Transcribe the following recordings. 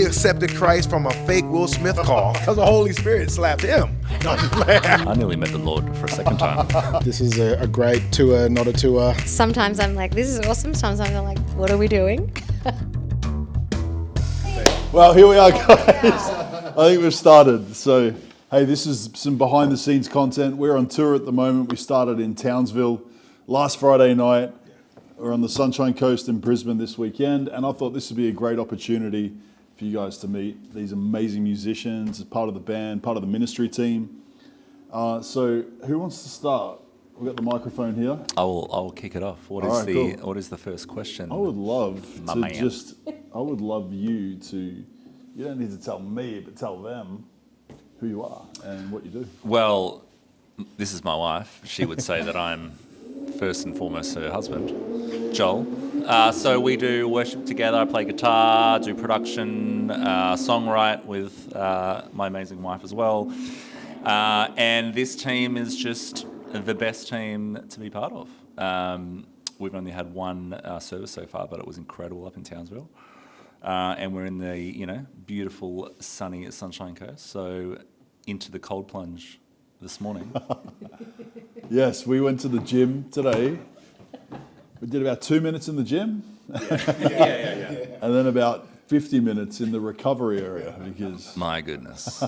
he accepted Christ from a fake Will Smith call because the Holy Spirit slapped him. No, I'm just playing. I nearly met the Lord for a second time. This is a great tour, not a tour. Sometimes I'm like, this is awesome. Sometimes I'm like, what are we doing? Well, here we are, guys. I think we've started. So, hey, this is some behind the scenes content. We're on tour at the moment. We started in Townsville last Friday night. We're on the Sunshine Coast in Brisbane this weekend. And I thought this would be a great opportunity for you guys to meet these amazing musicians as part of the band, part of the ministry team. So, who wants to start? We've got the microphone here. I will kick it off. What is the first question? I would love My to man. I would love you to, you don't need to tell me, but tell them who you are and what you do. Well, this is my wife. She would say that I'm first and foremost her husband, Joel. So we do worship together. I play guitar, do production, songwrite with my amazing wife as well. And this team is just the best team to be part of. We've only had one service so far, but it was incredible up in Townsville. And we're in the beautiful sunny Sunshine Coast. So into the cold plunge this morning. Yes, we went to the gym today. We did about 2 minutes in the gym. Yeah. And then about 50 minutes in the recovery area because... My goodness.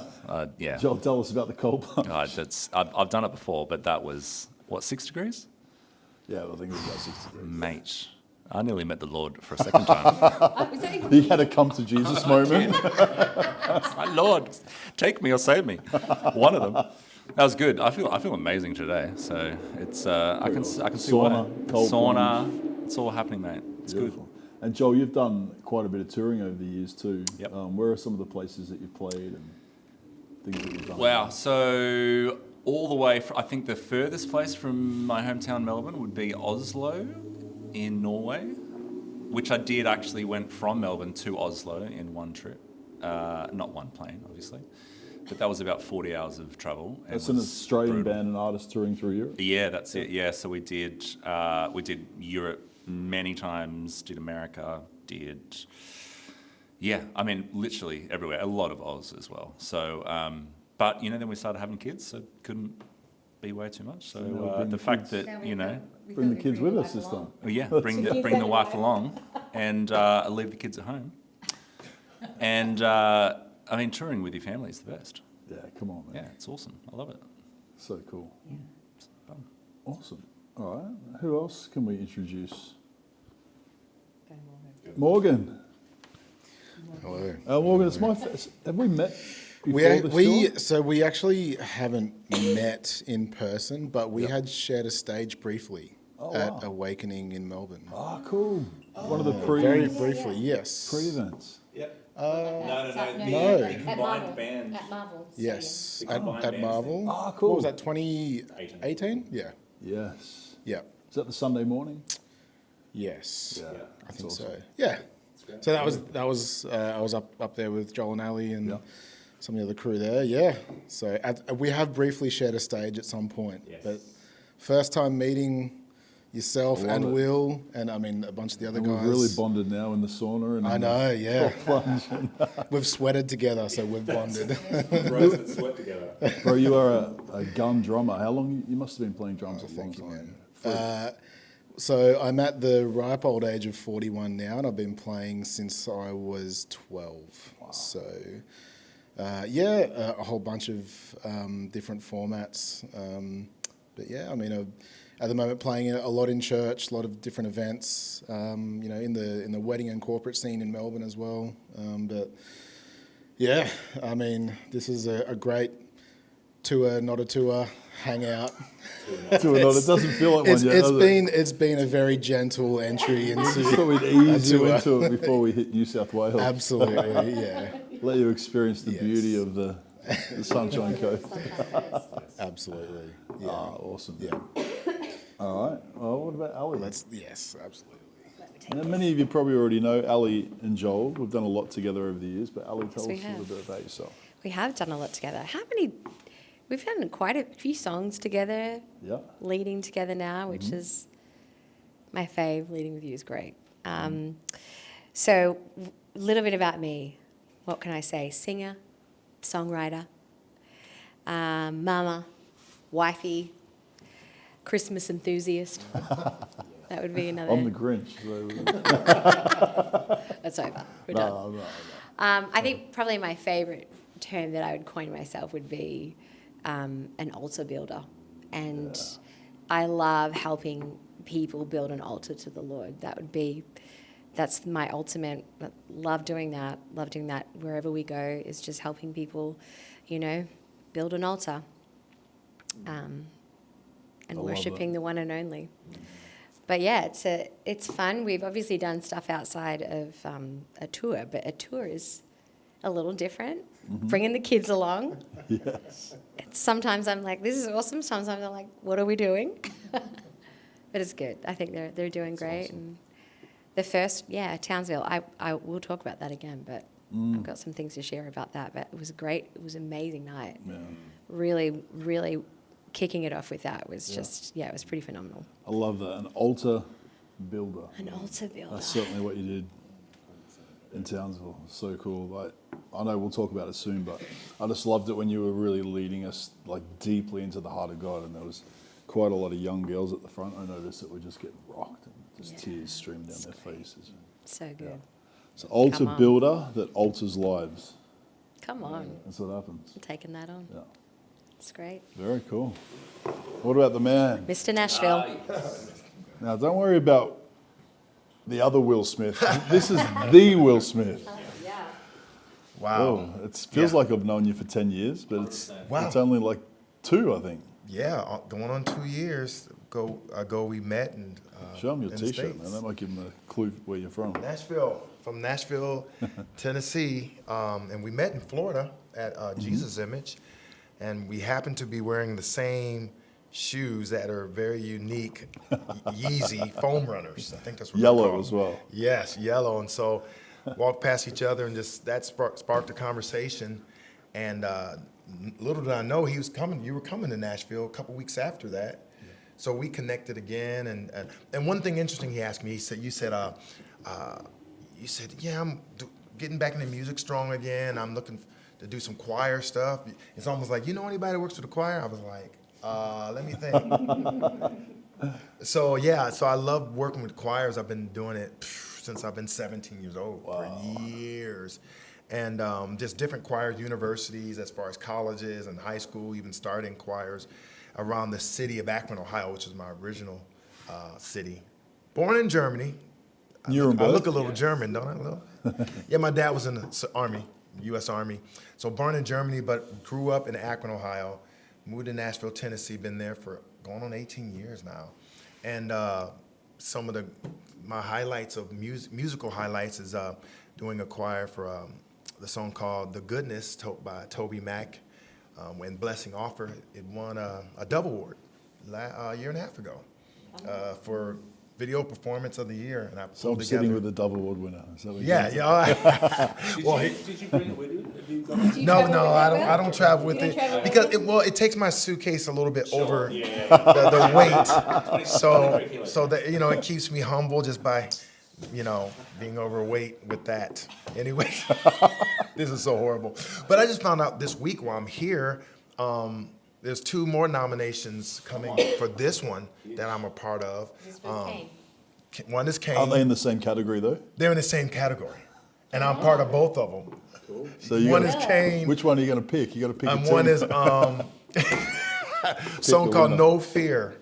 Yeah. Joel, tell us about the cold plunge. I've done it before, but that was, 6 degrees? Yeah, I think it was about 60 degrees. Mate, I nearly met the Lord for a second time. He had a come to Jesus moment. My Lord, take me or save me. One of them. That was good. I feel amazing today. So it's I can see Sauna, why. cold Sauna. It's all happening, mate. It's Beautiful. And Joel, you've done quite a bit of touring over the years too. Yep. Where are some of the places that you've played and things that you've done? Wow. So all the way, I think the furthest place from my hometown Melbourne would be Oslo in Norway, which I did actually went from Melbourne to Oslo in one trip. Not one plane, obviously. But that was about 40 hours of travel. That's an Australian band and artist touring through Europe? Yeah, that's it. Yeah, so we did Europe many times, did America, literally everywhere. A lot of Oz as well. So, but then we started having kids, so couldn't be way too much. So the fact that Bring the kids with us this time. well, yeah, bring the wife along and leave the kids at home. And touring with your family is the best. Yeah, come on, man. Yeah, it's awesome. I love it. So cool. Yeah. It's fun. Awesome. All right. Who else can we introduce? Go Morgan. Hello. Morgan, it's my first. Have we met before We actually haven't met in person, but we had shared a stage briefly at Awakening in Melbourne. Oh, cool. One of the Very briefly, yes. pre-events. Yep. No. The combined band. At Marvel. Yes, The combined at band Marvel. Oh, cool. What was that, 2018? Yeah. Yes. Yeah. Is that the Sunday morning? Yes. Yeah. I think awesome. so. Yeah. So that was I was up there with Joel and Ali and some of the other crew there. Yeah. So we have briefly shared a stage at some point, but first time meeting yourself and Will and a bunch of the other guys. We've really bonded now in the sauna. And I know, yeah. plunge. We've sweated together, so we've bonded. Bros that sweat together. Bro, you are a gun drummer. How long? You must have been playing drums a long time. So I'm at the ripe old age of 41 now, and I've been playing since I was 12. Wow. So, a whole bunch of different formats. But yeah, at the moment playing a lot in church, a lot of different events. In the wedding and corporate scene in Melbourne as well. But yeah, this is a great tour, not a tour, hangout. Tour, not. It doesn't feel like one yet. It's been a very gentle entry into. I thought we'd ease you into it before we hit New South Wales. Absolutely, yeah. Let you experience the beauty of the Sunshine Coast. Absolutely. Yeah. Awesome. Yeah. All right. Well, what about Ali? Yes, absolutely. Now, many of you probably already know Ali and Joel. We've done a lot together over the years, but Ali, tell us a little bit about yourself. We have done a lot together. We've done quite a few songs together. Yeah. Leading together now, which is my fave. Leading with you is great. So, a little bit about me. what can I say? Singer, songwriter, mama, wifey, Christmas enthusiast. That would be another. I'm the Grinch. That's over. We're done. I think probably my favourite term that I would coin myself would be an altar builder. And I love helping people build an altar to the Lord. That's my ultimate, love doing that wherever we go, is just helping people, build an altar and worshipping the one and only. But yeah, it's fun. We've obviously done stuff outside of a tour, but a tour is a little different. Bringing the kids along. Yes. Sometimes I'm like, this is awesome. Sometimes I'm like, what are we doing? But it's good. I think they're doing great. Awesome. And the first, Townsville. I will talk about that again, but I've got some things to share about that. But it was great. It was an amazing night. Yeah. Really, really kicking it off with that was just, it was pretty phenomenal. I love that. An altar builder. An altar builder. That's certainly what you did in Townsville. So cool. Like, I know we'll talk about it soon, but I just loved it when you were really leading us like deeply into the heart of God, and there was quite a lot of young girls at the front. I noticed that were just getting rocked and just tears streaming down their faces. So good. Yeah. So altar builder that alters lives. Come on. That's what happens. I'm taking that on. Yeah. It's great. Very cool. What about the man? Mr. Nashville. Now, don't worry about the other Will Smith. This is the Will Smith. Wow. Oh, it feels like I've known you for 10 years, but it's only like 2, I think. Yeah, going on 2 years ago we met and Show them your in the T-shirt, man. States. That might give them a clue where you're from. From Nashville, Tennessee, and we met in Florida at Jesus Image, and we happened to be wearing the same shoes that are very unique, Yeezy foam runners. I think that's what they're Yellow called. as well. Yes, yellow, and so walked past each other, and just that sparked a conversation, and little did I know he was coming. You were coming to Nashville a couple weeks after that. So we connected again, and one thing interesting he asked me, you said, yeah, I'm getting back into music strong again. I'm looking to do some choir stuff. It's almost like, you know anybody that works for the choir? I was like, let me think. So I love working with choirs. I've been doing it since I've been 17 years old, for years. And just different choirs, universities, as far as colleges and high school, even starting choirs around the city of Akron, Ohio, which is my original city. Born in Germany. Nuremberg. I look a little German, don't I? A little? Yeah, my dad was in the Army, U.S. Army. So born in Germany, but grew up in Akron, Ohio. Moved to Nashville, Tennessee. Been there for going on 18 years now. And some of my highlights of musical highlights is doing a choir for the song called "The Goodness" by Toby Mac. When Blessing Offer, it won a Dove Award a year and a half ago for Video Performance of the Year. And I So I'm sitting with the Dove Award winner. Is that what yeah. Did you bring it with you? Have you got it? No, I don't travel with it because it takes my suitcase a little bit over the weight, so that it keeps me humble just by being overweight with that. Anyway, this is so horrible. But I just found out this week while I'm here, there's 2 more nominations coming for this one that I'm a part of. One is Kane. Are they in the same category though? They're in the same category, and I'm part of both of them. Cool. So One is Kane. Which one are you going to pick? You got to pick. And one is song called winner. "No Fear."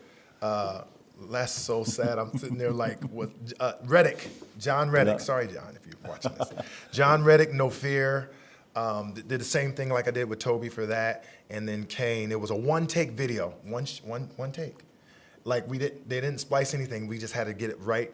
That's so sad. I'm sitting there like with John Reddick. Yeah. Sorry, John, if you're watching this. John Reddick, "No Fear." Did the same thing like I did with Toby for that, and then Kane. It was a one-take video, one take. Like they didn't splice anything. We just had to get it right.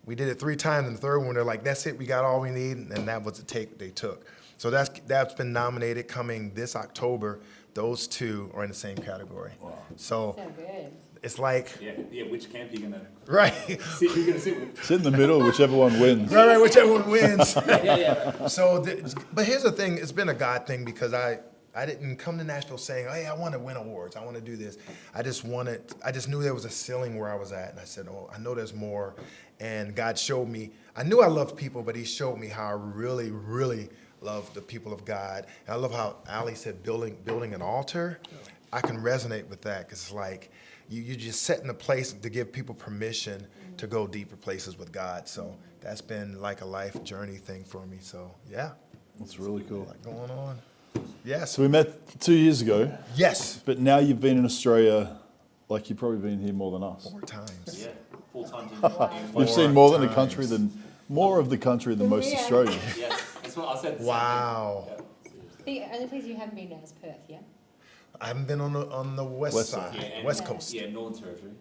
We did it 3 times, and the third one they're like, "That's it. We got all we need," and that was the take they took. So that's been nominated coming this October. Those 2 are in the same category. Wow. So good. it's like Yeah. Which camp are you gonna right. sit? You're gonna sit with? Sit in the middle, whichever one wins. Right, whichever one wins. Yeah. So, but here's the thing: it's been a God thing because I didn't come to Nashville saying, "Hey, I want to win awards. I want to do this." I just knew there was a ceiling where I was at, and I said, "Oh, I know there's more." And God showed me. I knew I loved people, but He showed me how I really, really love the people of God. And I love how Ali said building an altar. I can resonate with that because it's like you're just setting a place to give people permission to go deeper places with God. So that's been like a life journey thing for me. So yeah, That's really cool. like going on. Yes. So we met 2 years ago, Yes. but now you've been in Australia, like you've probably been here more than us. 4 times. Yeah, 4 times You've seen more than the country more of the country than most Australians. Yes, that's what I said. Wow. The only place you haven't been now is Perth, yeah? I haven't been on the west West side, side. Yeah, west coast. Yeah, Northern Territory.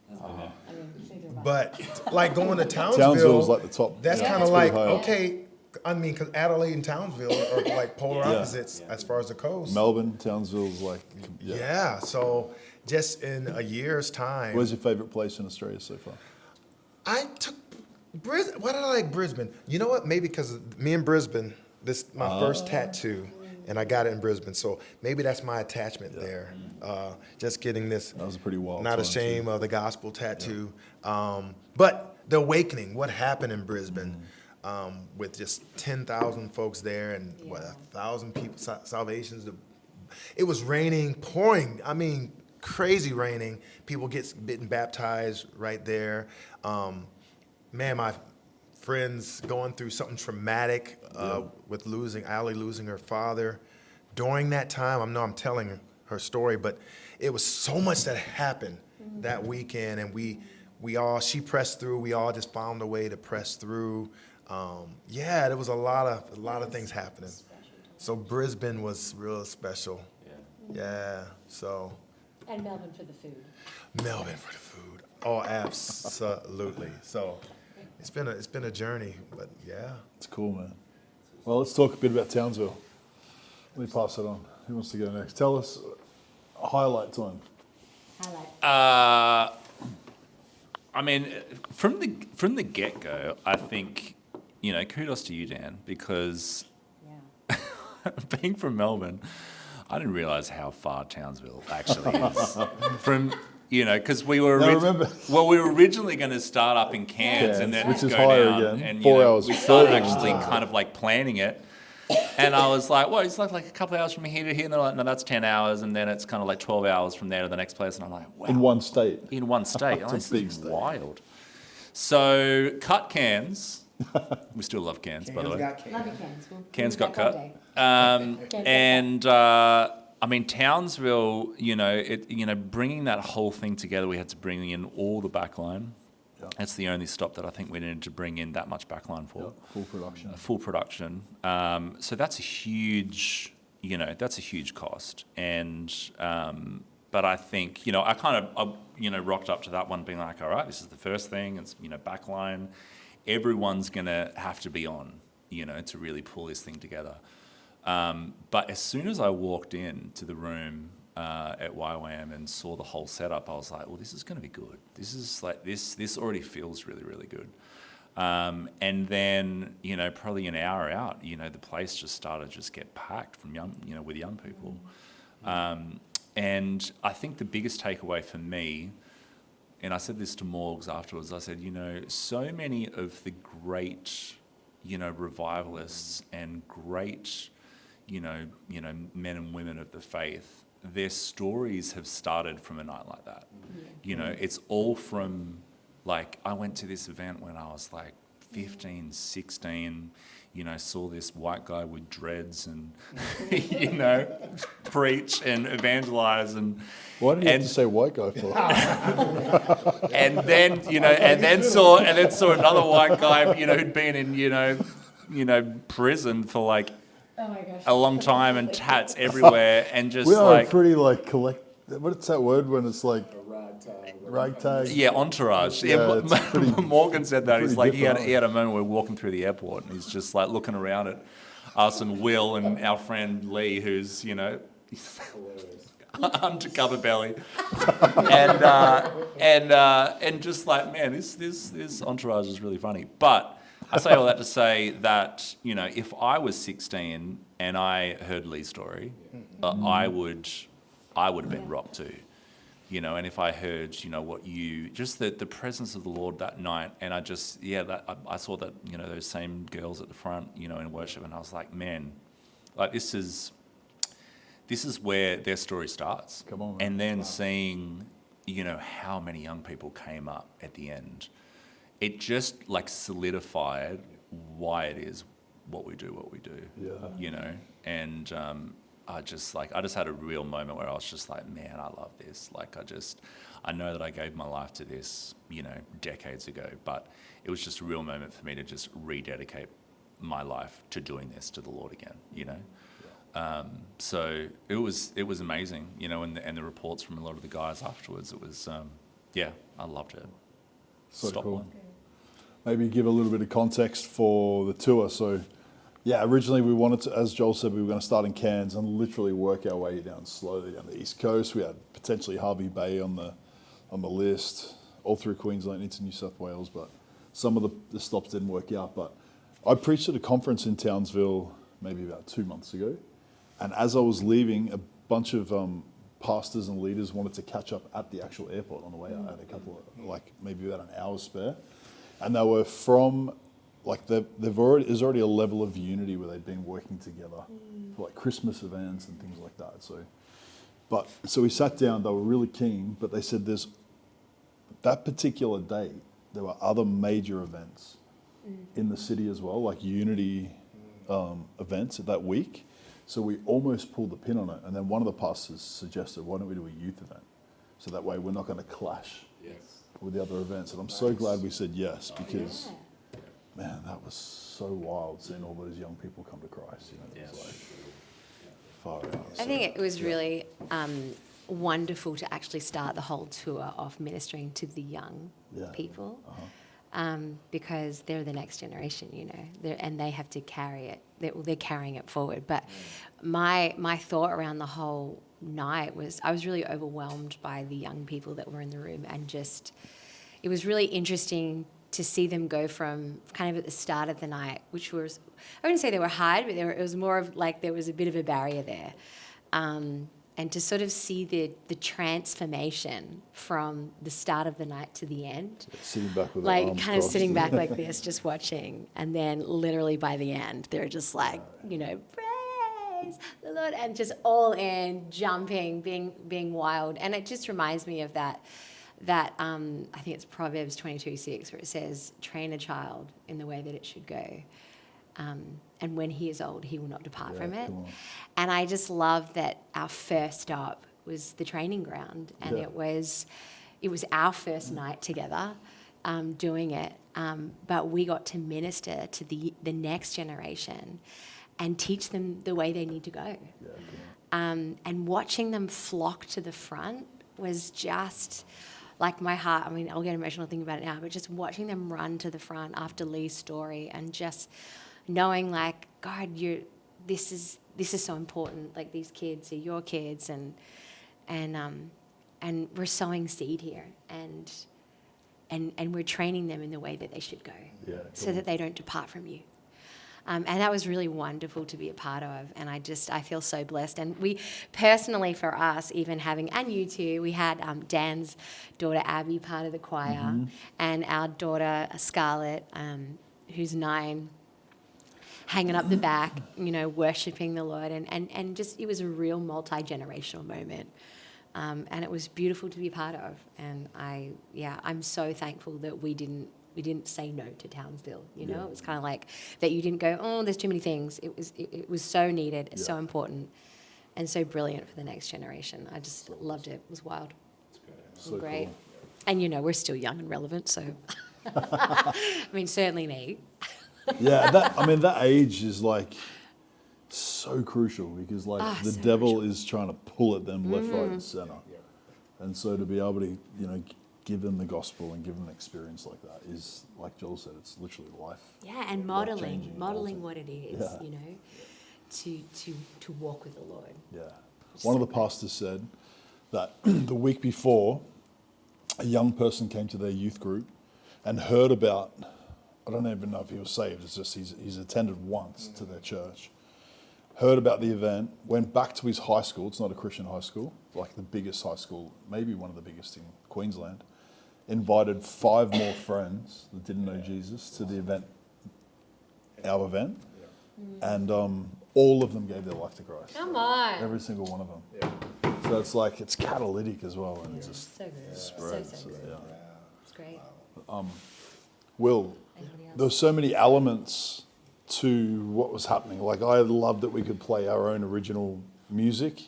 I mean, neither have I. But like going to Townsville, Townsville's like the top. that's Yeah. kind It's of pretty like, high up. okay, I mean, because Adelaide and Townsville are like polar Yeah. opposites as far as the coast. Melbourne, Townsville's like, Yeah, so just in a year's time, Where's your favourite place in Australia so far? I took Brisbane. Why did I like Brisbane? You know what? Maybe because me in Brisbane, this my first tattoo, and I got it in Brisbane. So maybe that's my attachment there. Just getting this. That was a pretty wild Not time, ashamed of the gospel tattoo. But the awakening, what happened in Brisbane, with just 10,000 folks there and what 1,000 people salvations. It was raining, pouring. I mean, crazy raining. People getting baptized right there. Man, my friends going through something traumatic with Ali losing her father. During that time, I know I'm telling her story, but it was so much that happened that weekend, and she pressed through. We all just found a way to press through. There was a lot of things happening. So Brisbane was real special. Yeah. So And Melbourne for the food. Melbourne for the food. Oh, absolutely. So it's been a journey, but yeah. It's cool, man. Well, let's talk a bit about Townsville. Let me pass it on. Who wants to go next? Tell us a highlight time. Highlight. I mean, from the get go, I think, kudos to you, Dan, because Yeah. being from Melbourne, I didn't realise how far Townsville actually is from. Because we were we were originally going to start up in Cairns and then which is go higher down, again. and 4 hours we started further. actually kind of like planning it. And I was like, well, it's like a couple of hours from here to here. And they're like, no, that's 10 hours. And then it's kind of like 12 hours from there to the next place. And I'm like, wow. In one state. In one state. It's a This big is state. wild. So cut Cairns. We still love Cairns, by the way. Love you, Cairns. We'll Cairns bring got you back cut. one day. And I mean, Townsville, bringing that whole thing together, we had to bring in all the backline. Yeah. That's the only stop that I think we needed to bring in that much backline for. Full production. Full production. So that's a huge, that's a huge cost. And, but I think, I kind of, rocked up to that one being like, all right, this is the first thing. It's, backline. Everyone's going to have to be on, to really pull this thing together. But as soon as I walked into the room at YWAM and saw the whole setup, I was like, well, this is going to be good. This is like, this already feels really, really good. And then, probably an hour out, the place just started to just get packed from with young people. And I think the biggest takeaway for me, and I said this to Morgs afterwards, I said, so many of the great, revivalists and great, men and women of the faith, their stories have started from a night like that. It's all from, like, I went to this event when I was like 15, 16, saw this white guy with dreads and, preach and evangelize and... Why did you have to say white guy for? and then, and then saw another white guy, who'd been in, prison for like Oh my gosh. a long time and tats everywhere and just We are like... pretty like what's that word when it's like ragtag? Yeah, entourage. Yeah, it's pretty- Morgan said that. He's pretty like, he different, had a moment where we're walking through the airport and he's just like looking around at us and Will and our friend Lee, who's, undercover belly. and just like, man, this entourage is really funny. But I say all that to say that, if I was 16 and I heard Lee's story, I would have been rocked too. and if I heard, just the presence of the Lord that night, and I just, I saw that, those same girls at the front, in worship, and I was like, man, like this is where their story starts. Come on, man. And then seeing, how many young people came up at the end, it just like solidified why it is what we do, and I just had a real moment where I was just like, man, I love this. Like, I know that I gave my life to this, decades ago, but it was just a real moment for me to just rededicate my life to doing this to the Lord again, So it was amazing, and the reports from a lot of the guys afterwards, it was, I loved it. So Stop cool. one. Maybe give a little bit of context for the tour. So, originally we wanted to, as Joel said, we were going to start in Cairns and literally work our way down slowly down the east coast. We had potentially Harvey Bay on the list, all through Queensland into New South Wales, but some of the stops didn't work out. But I preached at a conference in Townsville maybe about 2 months ago, and as I was leaving, a bunch of pastors and leaders wanted to catch up at the actual airport on the way out. I had a couple of, maybe about an hour spare. And they were from, there's already a level of unity where they'd been working together for Christmas events and things like that. So we sat down, they were really keen, but they said that particular day, there were other major events in the city as well, like unity events that week. So we almost pulled the pin on it. And then one of the pastors suggested, why don't we do a youth event? So that way we're not going to clash with the other events. And I'm so glad we said yes, because, man, that was so wild seeing all those young people come to Christ. It was far out. I think it was really wonderful to actually start the whole tour off ministering to the young people, because they're the next generation, and they have to carry it. They're carrying it forward. But my thought around the whole night was I was really overwhelmed by the young people that were in the room, and it was really interesting to see them go from kind of at the start of the night, which was, I wouldn't say they were hard, but it was more of there was a bit of a barrier there. And to sort of see the transformation from the start of the night to the end. Sitting back with sitting back like this, just watching. And then literally by the end, they're just praise the Lord, and just all in, jumping, being wild. And it just reminds me of that I think it's Proverbs 22:6, where it says, train a child in the way that it should go. And when he is old, he will not depart from it. And I just love that our first stop was the training ground, and it was our first night together doing it. But we got to minister to the next generation and teach them the way they need to go. And watching them flock to the front was just my heart. I mean, I'll get emotional thinking about it now, but just watching them run to the front after Lee's story, and just knowing God, this is so important. These kids are your kids, and we're sowing seed here, and we're training them in the way that they should go, so that they don't depart from you. And that was really wonderful to be a part of, and I feel so blessed. And we personally, for us, even having, and you too, we had Dan's daughter Abby part of the choir, and our daughter Scarlett, who's 9, hanging up the back, worshipping the Lord, and just, it was a real multi-generational moment. And it was beautiful to be part of. And I'm so thankful that we didn't say no to Townsville. It was kind of that you didn't go, oh, there's too many things. It was so needed, so important, and so brilliant for the next generation. I just loved it. It was wild. So great. Cool. And we're still young and relevant, so I mean, certainly me. That age is so crucial, because the so devil is trying to pull at them left, right, and center. And so to be able to, give them the gospel and give them an experience like that is, like Joel said, it's literally life. Yeah, and modeling what it is, to walk with the Lord. Yeah. One of the pastors said that the week before, a young person came to their youth group and heard about, I don't even know if he was saved, it's just he's attended once to their church, heard about the event, went back to his high school. It's not a Christian high school, like the biggest high school, maybe one of the biggest in Queensland. Invited 5 more friends that didn't know Jesus to the event, our event, and all of them gave their life to Christ. Come on. Every single one of them. So it's like, it's catalytic as well, and it just So good. spreads. So good. Yeah. It's great. Will, Anybody else? there were so many elements to what was happening. Like, I loved that we could play our own original music.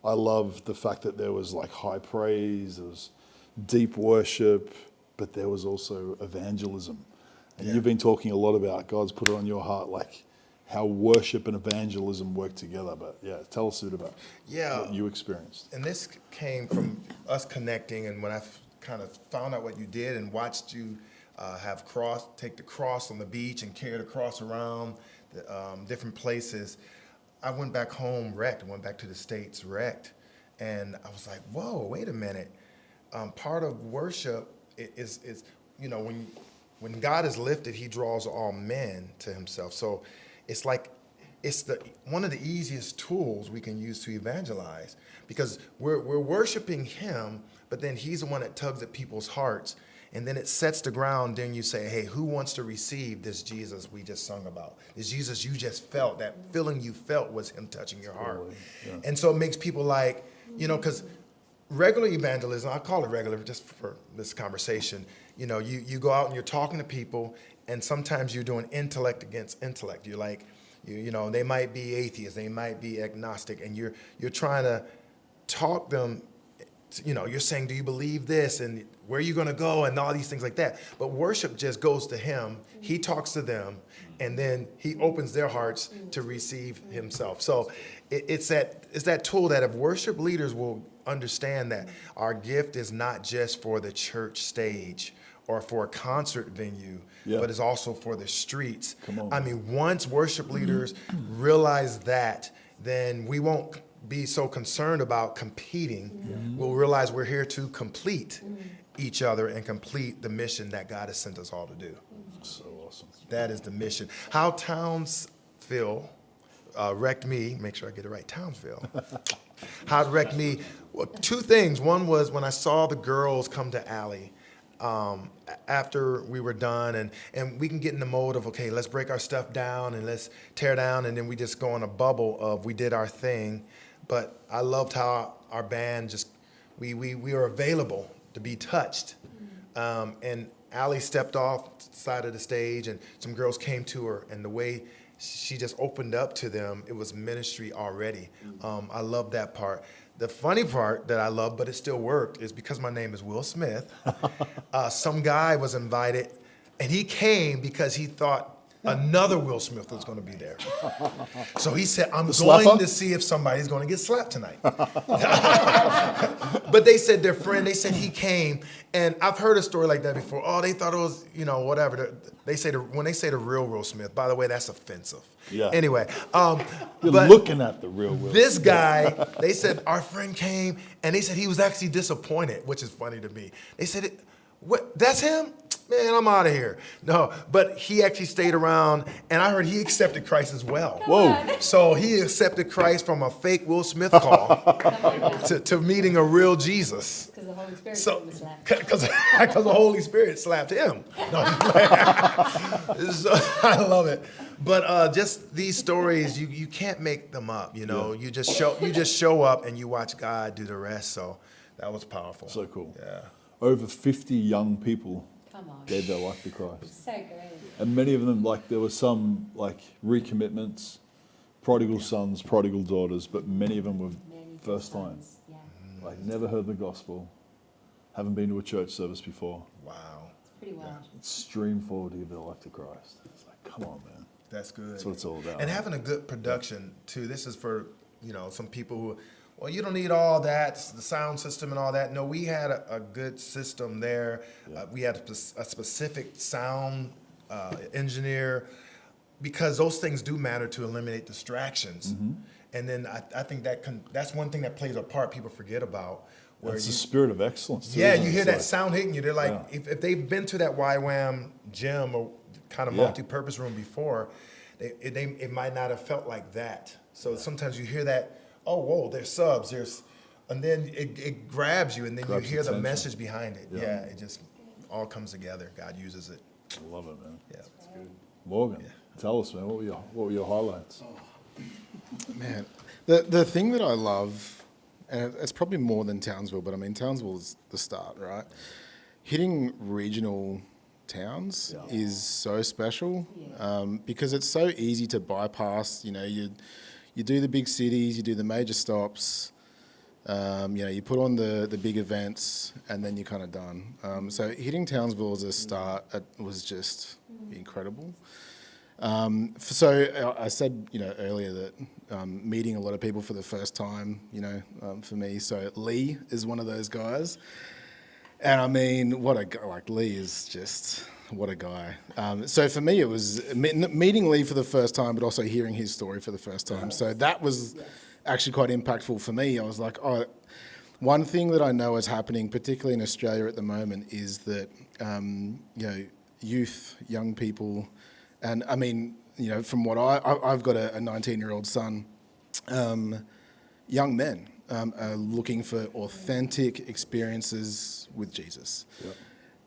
I loved the fact that there was like high praise, there was deep worship, but there was also evangelism. And you've been talking a lot about, God's put it on your heart, like how worship and evangelism work together. But yeah, tell us a bit about what you experienced. And this came from us connecting, and when I kind of found out what you did and watched you take the cross on the beach and carry the cross around the, different places, I went back home wrecked. I went back to the States wrecked. And I was like, whoa, wait a minute. Part of worship is you know, when God is lifted, he draws all men to himself. So it's like, it's one of the easiest tools we can use to evangelize, because we're worshiping him, but then he's the one that tugs at people's hearts. And then it sets the ground. Then you say, hey, who wants to receive this Jesus we just sung about? This Jesus you just felt, that feeling you felt was him touching your heart. Yeah. And so it makes people like, you know, because regular evangelism, I call it regular just for this conversation, you know, you go out and you're talking to people, and sometimes you're doing intellect against intellect. You're like, you know, they might be atheists, they might be agnostic, and you're trying to talk them. You know, you're saying, do you believe this, and where are you going to go, and all these things like that. But worship just goes to him. He talks to them, and then he opens their hearts to receive himself. So it's that tool that if worship leaders will understand that our gift is not just for the church stage or for a concert venue, but it's also for the streets. Come on. I mean, once worship leaders realize that, then we won't be so concerned about competing. We'll realize we're here to complete each other and complete the mission that God has sent us all to do. So awesome. That is the mission. How Townsville wrecked me, make sure I get it right, Townsville. How it wrecked me, well, 2 things. One was when I saw the girls come to Allie after we were done, and we can get in the mode of, okay, let's break our stuff down and let's tear down, and then we just go in a bubble of we did our thing. But I loved how our band just, we were available to be touched. And Allie stepped off the side of the stage, and some girls came to her, and the way she just opened up to them, it was ministry already. I love that part. The funny part that I love, but it still worked, is because my name is Will Smith, some guy was invited, and he came because he thought another Will Smith was going to be there. So he said, I'm going to see if somebody's going to get slapped tonight. But they said their friend, they said he came, and I've heard a story like that before. Oh, they thought it was, you know, whatever. They say when they say the real Will Smith, by the way, that's offensive. Yeah. Anyway. You're but looking at the real Will. this guy, they said our friend came, and they said he was actually disappointed, which is funny to me. They said, what? That's him? Man, I'm out of here. No, but he actually stayed around, and I heard he accepted Christ as well. Whoa. So he accepted Christ from a fake Will Smith call to meeting a real Jesus. Because the Holy Spirit So, was slapped. because the Holy Spirit slapped him. No, so, I love it. But just these stories, you can't make them up. You know, you just show up and you watch God do the rest. So that was powerful. So cool. Yeah. Over 50 young people Come on. gave their life to Christ. So great. And many of them, like, there were some, like, recommitments, prodigal sons, prodigal daughters, but many of them were Many first time. times. Yeah. Like, never heard the gospel, haven't been to a church service before. Wow. It's pretty wild. Stream forward to give their life to Christ. It's like, come on, man. That's good. That's what it's all about. And having a good production too. This is for, you know, some people who, well, you don't need all that, the sound system and all that. No, we had a good system there. We had a specific sound engineer, because those things do matter to eliminate distractions. And then I think that's one thing that plays a part people forget about. Where It's the spirit of excellence. Too, yeah, isn't you it? hear It's that sound hitting you. They're like, if they've been to that YWAM gym or kind of multi-purpose room before, it might not have felt like that. So sometimes you hear that, oh, whoa, there's subs, and then it grabs you, and then Grabs you hear the attention. message behind it. Yeah. Yeah, it just all comes together. God uses it. I love it, man. Yeah. Morgan, tell us, man, what were your highlights? Man, the thing that I love, and it's probably more than Townsville, but I mean, Townsville is the start, right? Hitting regional towns is so special because it's so easy to bypass. You know, you do the big cities, you do the major stops, you know, you put on the big events, and then you're kind of done. So hitting Townsville as a start was just incredible. So I said, you know, earlier that meeting a lot of people for the first time, you know, for me. So Lee is one of those guys, and I mean, what a guy! Like Lee is just what a guy. So for me, it was meeting Lee for the first time, but also hearing his story for the first time. So that was actually quite impactful for me. I was like, oh, one thing that I know is happening, particularly in Australia at the moment, is that you know, youth, young people. And I mean, you know, from what I've got a 19-year-old son, young men are looking for authentic experiences with Jesus. Yep.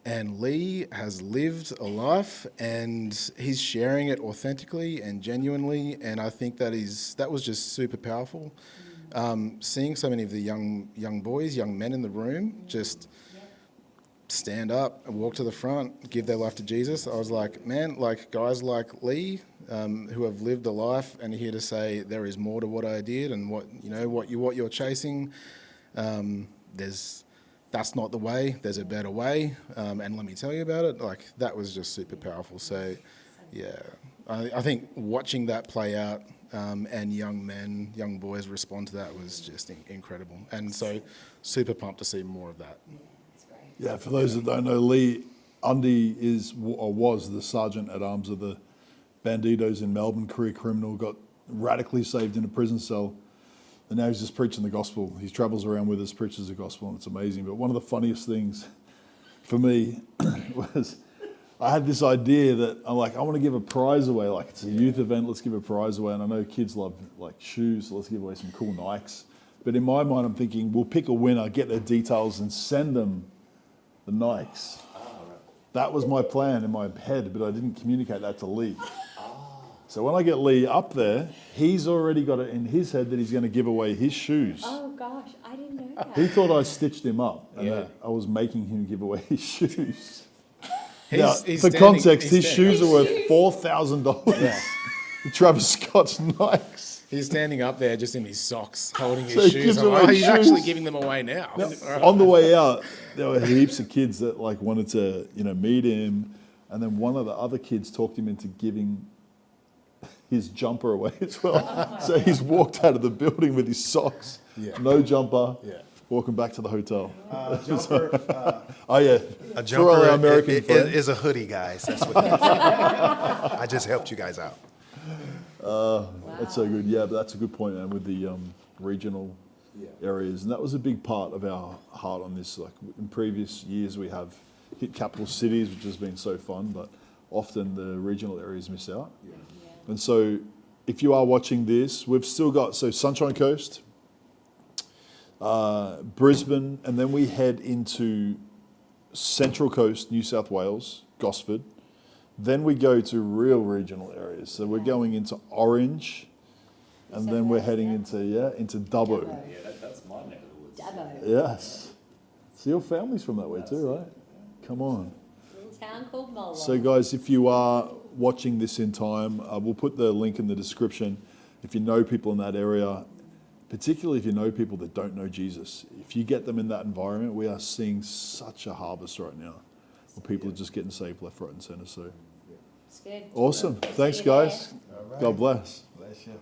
And Lee has lived a life, and he's sharing it authentically and genuinely. And I think that was just super powerful. Seeing so many of the young boys, young men in the room, just stand up and walk to the front, give their life to Jesus. I was like, man, like guys like Lee, who have lived a life and are here to say there is more to what I did, and what you're chasing. That's not the way. There's a better way, and let me tell you about it. Like that was just super powerful. So, yeah, I think watching that play out and young boys respond to that was just incredible. And so, super pumped to see more of that. Yeah, for those that don't know, Lee Undy was the sergeant at arms of the Bandidos in Melbourne, career criminal, got radically saved in a prison cell, and now he's just preaching the gospel. He travels around with us, preaches the gospel, and it's amazing. But one of the funniest things for me was I had this idea that I'm like, I want to give a prize away. Like, it's a youth event, let's give a prize away. And I know kids love like shoes, so let's give away some cool Nikes. But in my mind, I'm thinking, we'll pick a winner, get their details, and send them the Nikes. That was my plan in my head, but I didn't communicate that to Lee. So when I get Lee up there, he's already got it in his head that he's going to give away his shoes. Oh gosh, I didn't know that. He thought I stitched him up and that I was making him give away his shoes. Now, for context, his shoes are worth $4,000. The Travis Scott's Nikes. He's standing up there just in his socks, holding his So he shoes. gives I'm away like, he's shoes. actually giving them away now. On the way out, there were heaps of kids that like wanted to, meet him, and then one of the other kids talked him into giving his jumper away as well. So he's walked out of the building with his socks, no jumper, walking back to the hotel. Jumper. For A jumper our American is a hoodie, guys. That's what it is. I just helped you guys out. That's so good. Yeah, but that's a good point, man, with the regional areas. And that was a big part of our heart on this. Like in previous years, we have hit capital cities, which has been so fun, but often the regional areas miss out. And so if you are watching this, we've still got, Sunshine Coast, Brisbane, and then we head into Central Coast, New South Wales, Gosford. Then we go to real regional areas. So we're going into Orange, and then we're heading into Dubbo. Yeah, that's my neck of the woods. Dubbo. Yes. So your family's from that way too, right? Come on. Little town called Mulwell. So guys, if you are watching this in time, we'll put the link in the description. If you know people in that area, particularly if you know people that don't know Jesus, if you get them in that environment, we are seeing such a harvest right now where people are just getting saved left, right and centre. So It's good. awesome. Thanks See you there. guys. God bless. Bless you.